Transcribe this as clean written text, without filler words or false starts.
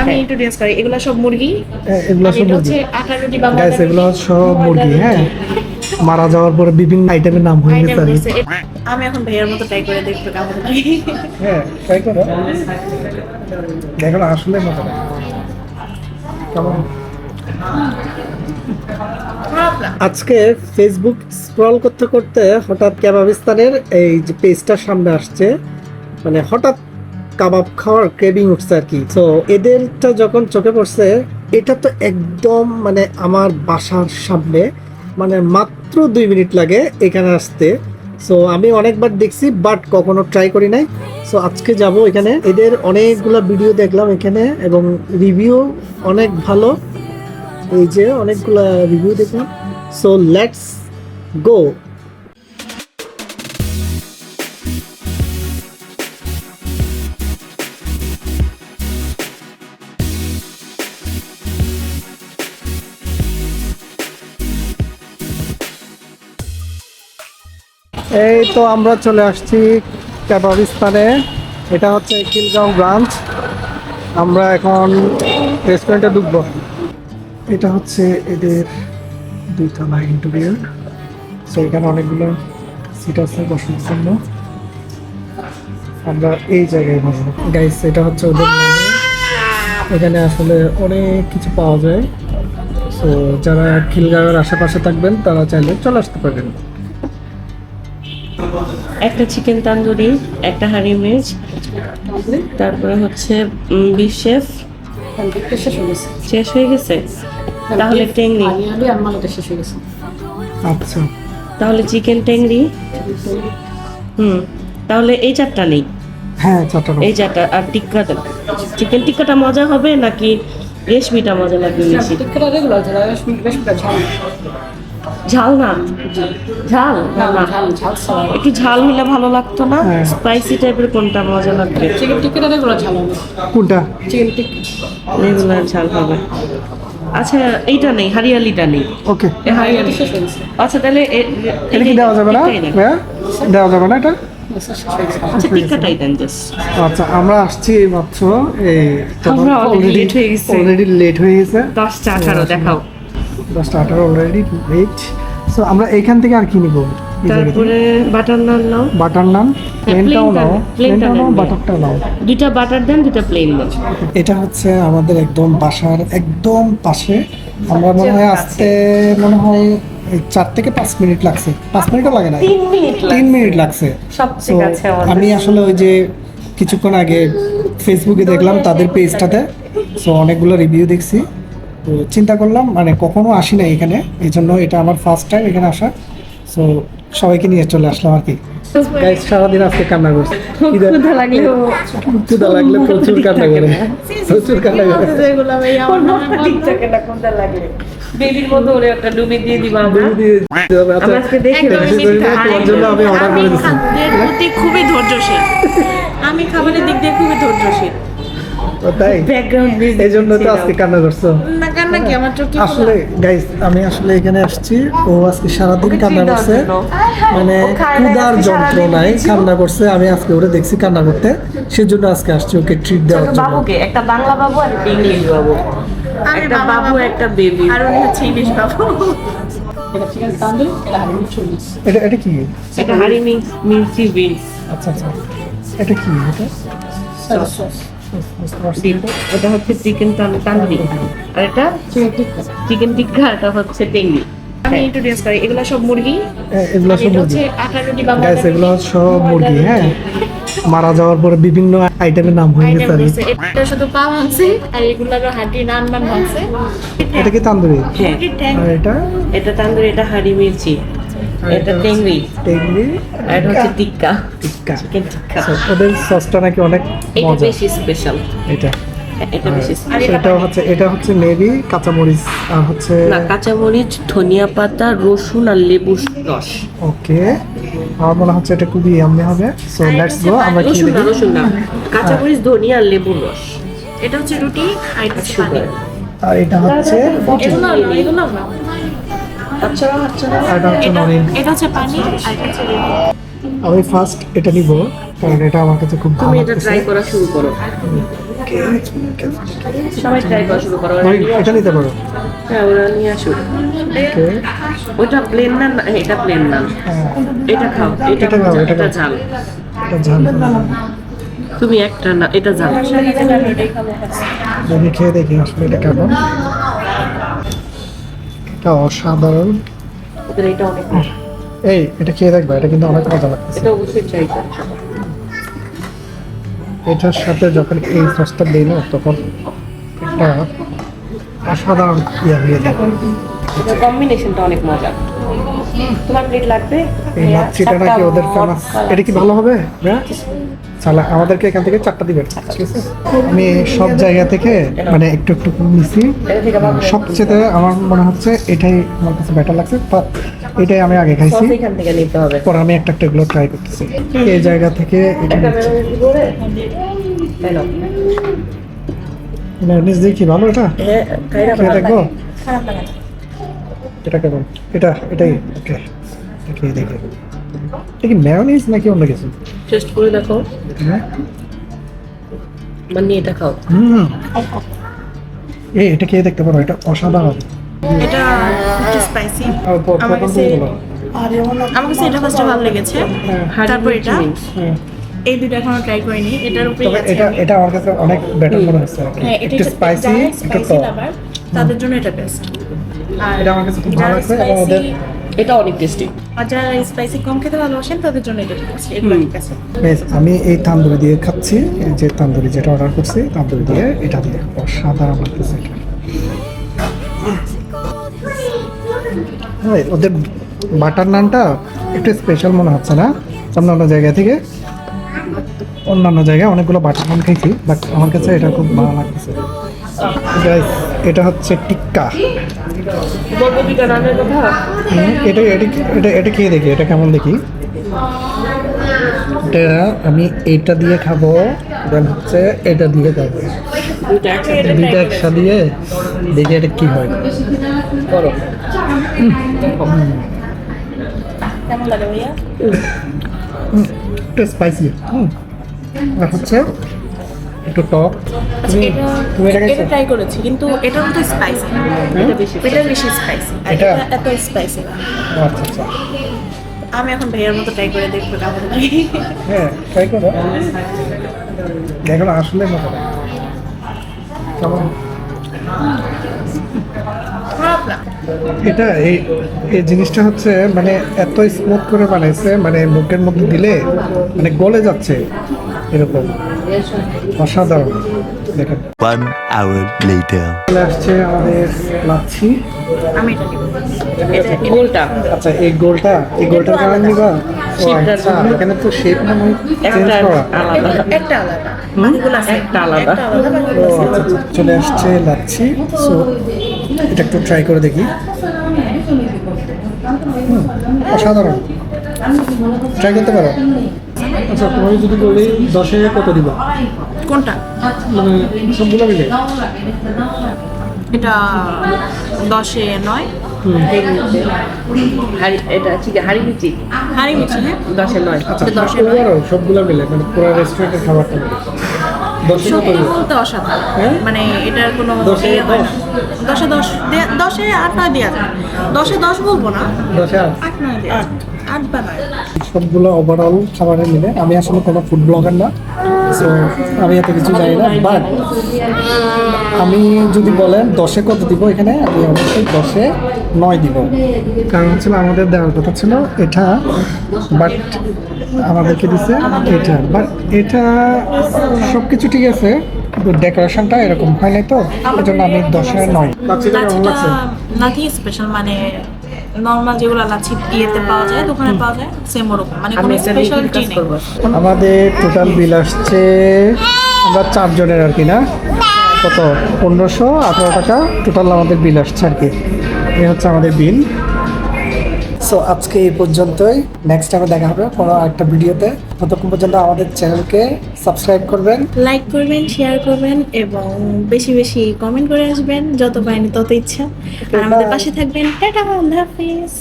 আমি ইন্ট্রোডিউস করি, এগুলো সব মুরগি, এগুলো সব মুরগি আটা রুটি বাংলা গাইস, এগুলো সব মুরগি। হ্যাঁ, মারা যাওয়ার পরে বিভিন্ন আইটেমের নাম হয়ে গেছে আর কি। আমি এখন ভাইয়ের মতো ট্রাই করে দেখতে কেমন লাগে। হ্যাঁ, ট্রাই করো, দেখো না আসলে মজা লাগে কেমন। আজকে ফেসবুক স্ক্রল করতে করতে হঠাৎ কাবাবিস্তানের এই যে পেজটার সামনে আসছে, মানে হঠাৎ কাবাব খাওয়ার ক্রেভিং উঠছে আর কি। তো এদেরটা যখন চোখে পড়ছে, এটা তো একদম মানে আমার বাসার সামনে, মানে মাত্র 2 মিনিট লাগে এখানে আসতে। সো আমি অনেকবার দেখছি বাট কখনো ট্রাই করি নাই। সো আজকে যাব এখানে। এদের অনেকগুলো ভিডিও দেখলাম এখানে এবং রিভিউ অনেক ভালো, এই যে অনেকগুলা রিভিউ দেখলাম। So let's go. এই তো আমরা চলে আসছি কাবাবিস্তানে। এটা হচ্ছে খিলগাঁও ব্রাঞ্চ। আমরা এখন রেস্টুরেন্টে ঢুকবো। এটা হচ্ছে এদের 2 তলা ইন্টেরিয়র। সো এখানে অনেকগুলো সিট আছে বসার জন্য। আমরা এই জায়গায় বসবো গাইস। এটা হচ্ছে ওদের মেনু। এখানে আসলে অনেক কিছু পাওয়া যায়। সো যারা খিলগাঁওয়ের আশেপাশে থাকবেন তারা চাইলে চলে আসতে পারেন। একটা চিকেন তান্দুরি, একটা হাঁড়ি মির্চ, তারপরে হচ্ছে বিফ শেফ শেষ হয়ে গেছে। তাহলে টেংরি, আচ্ছা, তাহলে চিকেন টেংরি। তাহলে এই চারটা নেই। হ্যাঁ চারটা। এই চারটা আর টিক্কাটা, চিকেন টিক্কাটা মজা হবে নাকি রেশমিটা মজা লাগবে বেশি? ঝাল না, ঝাল না, একটু ঝাল হলে ভালো লাগতো না? স্পাইসি টাইপের কোনটা মজা লাগবে? চিকেন টিক্কাটা রেগুলার ঝাল হবে। কোনটা? চিকেন টিক্কা রেগুলার ঝাল হবে। আচ্ছা এইটা নেই, হারিয়ালিটা নেই। ওকে, হারিয়ালি শেষ হয়ে গেছে। আচ্ছা তাহলে এটা কি দেওয়া যাবে না? হ্যাঁ, দেওয়া যাবে না এটা। আচ্ছা টিক্কাটাই দেন জাস্ট। আচ্ছা, আমরা আসছি মাত্র, আমরা already late হয়ে গেছে। অলরেডি লেট হয়ে গেছে। 10টা 18 দেখাও। 10টা 18 অলরেডি লেট। সো আমরা এখান থেকে আর কি নিব? তারপরে বাটার নান নাও। বাটার নান, প্লেনটাও নাও, প্লেনটাও নাও, বাটারটাও নাও। 2টা বাটার দেন, 2টা প্লেন দেন। এটা হচ্ছে আমাদের একদম বাসার একদম পাশে। আমরা মনে হয় আসতে মনে হয় 4 থেকে 5 মিনিট লাগছে। 5 মিনিটও লাগে না, 3 মিনিট লাগছে। সবচেয়ে কাছে আমাদের। আমি আসলে ওই যে কিছুক্ষণ আগে ফেসবুকে দেখলাম তাদের পেজটাতে, সো অনেকগুলো রিভিউ দেখছি। তো চিন্তা করলাম মানে কখনো আসি না এখানে, এই জন্য এটা আমার ফার্স্ট টাইম এখানে আসা। সো সবাইকে নিয়ে চলে আসলাম আর কি। গাইস সারাদিন আজকে কান্না করছে, ক্ষুধা লাগলেও ক্ষুধা লাগলে প্রচুর কান্না করে, প্রচুর কান্না করে। ক্ষুধা লাগলে বেবির মতো ওরে একটা ডুবি দিয়ে দিবা। আচ্ছা, আমরা আজকে দেখে তোমার জন্য আমি অর্ডার করে দিচ্ছি। প্রতি খুবই ধৈর্যশীল, আমি খাবারের দিক দিয়ে খুবই ধৈর্যশীল। তাই ব্যাকগ্রাউন্ড এই জন্য তো আজকে কান্না করছো। না কান্না কি, আমার চোখে আসলে গাইস আমি আসলে এখানে আসছি, ও আজকে সারাদিন কান্না করছে, মানে ক্ষুধার যন্ত্রণায় কান্না করছে। আমি আজকে ওরে দেখছি কান্না করতে, সেজন্য আজকে আসছি ওকে ট্রিট দেওয়ার জন্য। বাবুকে একটা বাংলা বাবু আর একটা ইংলিশ বাবু, একটা বাবু একটা বেবি। আর উনি হচ্ছে ইলিশ বাবু। এটা চিকেন তান্দুরি, এটা হাঁড়ি মির্চ চল্লিশ। এটা কি? একটা হাঁড়ি মির্চি বিনস। আচ্ছা আচ্ছা, এটা কি? এটা সস এটা হচ্ছে চিকেন তান্দুরি, আর এটা চিকেন টিক্কা। চিকেন টিক্কা, এটা হচ্ছে টেংরি। আমি ইন্ট্রোডিউস করি, এগুলো সব মুরগি, এগুলো সব এটা মুরগি হচ্ছে আটা রুটি বাংলা। গাইস, এগুলো সব মুরগি। হ্যাঁ, মারা যাওয়ার পরে বিভিন্ন আইটেমের নাম হয়ে গেছে আর কি। এটা শুধু পা ভাঙছে আর এগুলোরও হাঁটি নান ভাঙছে। এটা কি তান্দুরি? হ্যাঁ, আর এটা এটা তান্দুরি, এটা হাঁড়ি মির্চি, এটা টেংরি, টেংরি, আর এটা হচ্ছে টিক্কা, টিক্কা। চিকেন টিক্কা। So, ওদের সসটা নাকি অনেক এটা মজা। বেশি স্পেশাল, এটা এটা বেশি আর স্পেশাল। এটা হচ্ছে মেবি কাঁচামরিচ আর হচ্ছে না, কাঁচামরিচ, ধনিয়া পাতা, রসুন আর লেবুর রস। ওকে, আমার মনে হচ্ছে এটা খুবই ইয়াম্মি হবে। সো লেটস গো, আমরা খেয়ে রসুন না, দেখি। রসুন না, কাঁচামরিচ, ধনিয়া আর লেবুর রস। এটা হচ্ছে রুটি আর এটা হচ্ছে পানি। সুগার। আর এটা হচ্ছে এগুলো না, এগুলো না। আচ্ছা আচ্ছা, আর এটা হচ্ছে নরিন। এটা হচ্ছে পানি আর এটা হচ্ছে রুটি। আমি ফার্স্ট এটা নিব কারণ এটা আমার কাছে খুব ভালো তুমি এটা লাগছে। ট্রাই করা শুরু করো। সবাই ট্রাই করা শুরু করো, ওরা ভাই, নিয়ে এটা আসুক। নিতে পারো। হ্যাঁ, ওরা নিয়ে আসুক। ওকে, ওটা প্লেন না, এটা প্লেন না, এটা খাও, এটা খাও, এটা এটা খাও। ঝাল। এটা ঝাল তুমি একটা না, এটা ঝাল। দেখি, খেয়ে দেখি আসলে এটা কেমন। এটা অসাধারণ। ওদের এটা অনেক মজা। এই, এটা খেয়ে দেখবা, এটা কিন্তু অনেক মজা লাগতেছে। এটা অবশ্যই ট্রাই করো। এটার সাথে যখন এই সসটা দিই না, তখন একটা অসাধারণ ইয়ে হয়ে যায়। এটার কম্বিনেশনটা অনেক মজা। তোমার প্লেট লাগবে? এই লাচ্ছিটা নাকি ওদের ফেমাস। এটা কি ভালো হবে? হ্যাঁ, তাহলে আমাদেরকে এখান থেকে 4টা দিবেন, ঠিক আছে? আমি সব জায়গা থেকে মানে একটু একটু নিছি। সবচেয়ে আমার মনে হচ্ছে এটাই আমার কাছে বেটার লাগছে। এটাই আমি আগে খাইছি, সস এখান থেকে নিতে হবে। পর আমি একটা একটা এগুলো ট্রাই করতেছি। এই জায়গা থেকে এটা নিচ্ছি। তাই নাও। মেয়োনিজ দিয়ে কি ভালো এটা? হ্যাঁ, খাইরা খেয়ে ভালো দেখবো। লাগে। খারাপ লাগে না। এটা কেমন? এটাই ওকে। খেয়ে দেখি। এটা কি মেয়োনিজ নাকি অন্য কিছু? টেস্ট করে দেখো। হ্যাঁ। মানে এটা খাও। এটা খেয়ে দেখতে পারো, এটা অসাধারণ। এটা একটু স্পাইসি। আর আমার কাছে বলো। আমার কাছে এটা ফার্স্টে ভালো লেগেছে, তারপর এটা। হ্যাঁ। এই দুটো এখনো ট্রাই করিনি, এটার উপরে তবে এটা আমার কাছে অনেক বেটার মনে হচ্ছে আর কি। হ্যাঁ, এটা একটু স্পাইসি, একটু টক। লাভার তাদের জন্য এটা বেস্ট। আর এটা আমার কাছে খুব ভালো লাগছে এবং spicy- ওদের এটা অনেক টেস্টি। আর যারা স্পাইসি কম খেতে ভালোবাসেন তাদের জন্য এটা বেস্ট। এগুলো ঠিক আছে। বেশ, আমি এই তান্দুরি দিয়ে খাচ্ছি। এই যে তান্দুরি যেটা অর্ডার করছি, তান্দুরি দিয়ে এটা দিয়ে অসাধারণ লাগতেছে এটা। হ্যাঁ, ওদের বাটার নানটা একটু স্পেশাল মনে হচ্ছে না অন্যান্য জায়গা থেকে। অন্যান্য জায়গায় অনেকগুলো বাটার নান খাইছি, বাট আমার কাছে এটা খুব ভালো লাগতেছে। Guys, এটা হচ্ছে টিক্কা। বলবো কি রান্নার কথা? এটা এটা এটা এটা খেয়ে দেখি, এটা কেমন দেখি। এটা আমি এটা দিয়ে খাবো, দেন হচ্ছে এটা দিয়ে খাবো। দুইটা একসাথে দুইটা একসাথে দিয়ে দেখি এটা কি হয়। করো। কেমন লাগে ভাইয়া? একটু স্পাইসি। আর হচ্ছে একটু টক। তুমি এটা এটা খাইছো? ট্রাই করেছি, কিন্তু এটা তো স্পাইসি। এটা বেশি এটা বেশি স্পাইসি, আর এটা? এটা এত স্পাইসি না। আচ্ছা আচ্ছা, আমি এখন ভাইয়ার মতো ট্রাই করে দেখবো কেমন লাগে। হ্যাঁ ট্রাই করো। দেখো আসলে মজা লাগে। কেমন? খারাপ না। এটা এই এই জিনিসটা হচ্ছে মানে এত স্মুথ করে বানাইছে, মানে মুখের মধ্যে দিলে মানে গলে যাচ্ছে এরকম। অসাধারণ। দেখেন 1 hour later. চলে আসছে আমাদের লাচ্ছি। আমি এটা নিব। এটা গোলটা। আচ্ছা, এই গোলটার কারণ নিবা? ও Shape-টার আচ্ছা, জন্য। এখানে তো শেপ না চেঞ্জ একটা করা। আলাদা। একটা আলাদা, বাকিগুলো আছে। একটা আলাদা। বাকিগুলো ও আছে। আচ্ছা আচ্ছা, চলে আসছে লাচ্ছি। সো এটা একটু ট্রাই করে দেখি। অসাধারণ, ট্রাই করতে পারো। আচ্ছা, তোমাকে যদি বলি 10-এ কত দিবা? কোনটা? মানে সবগুলো মিলে? এটা 10-এ 9। এটা চিকেন হাড়ি মিচি হাঁড়ি মিচি, হ্যাঁ 10-9। আচ্ছা, 10-এ তারপরে আরো সবগুলো মিলে মানে পুরো রেস্টুরেন্টের খাবারটা মিলে 10-এ কত সত্যি দিবা? বলতে অসাধারণ। হ্যাঁ? মানে এটার কোনো 10-এ ইয়ে হয় না। 10? 10-এ 10 10-এ 8-9 দেওয়া যায়। 10-এ 10 বলবো না, 10-এ 8? 8-9 দেওয়া যায়। 8 বা 9। সবগুলো ওভারঅল খাবারে মিলে। আমি আসলে কোনো ফুড ব্লগার না, সো আমি এত কিছু জানি না, বাট আমি যদি বলেন 10-এ কত দিব, এখানে আমি অবশ্যই 10-এ 9 দিব। কারণ হচ্ছে আমাদের দেওয়ার কথা ছিল এটা, বাট আমাদেরকে দিছে এটা। বাট এটা সব কিছু ঠিক আছে, কিন্তু ডেকোরেশনটা এরকম হয় নাই, তো এই জন্য আমি 10-এ 9। লাচ্ছিটা নাথিং স্পেশাল, মানে নর্মাল যেগুলো লাচ্ছি ইয়েতে পাওয়া যায়, দোকানে পাওয়া যায়, সেম ওরকম, মানে আমি কোনো একটা স্পেশালিটি কাজ নেই। করবো। আমাদের টোটাল বিল আসছে, আমরা 4 জনের আর কি না, কত 1518 টাকা টোটাল আমাদের বিল আসছে আর কি। এই হচ্ছে আমাদের বিল। সো আজকে এই পর্যন্তই। নেক্সট টাইমে দেখা হবে কোনো একটা ভিডিওতে। ততক্ষণ পর্যন্ত আমাদের চ্যানেলকে সাবস্ক্রাইব করবেন। লাইক করবেন, শেয়ার করবেন এবং বেশি বেশি কমেন্ট করে আসবেন, যত পারেন তত ইচ্ছা। আর আমাদের পাশে থাকবেন। টাটা, আল্লাহ হাফিজ।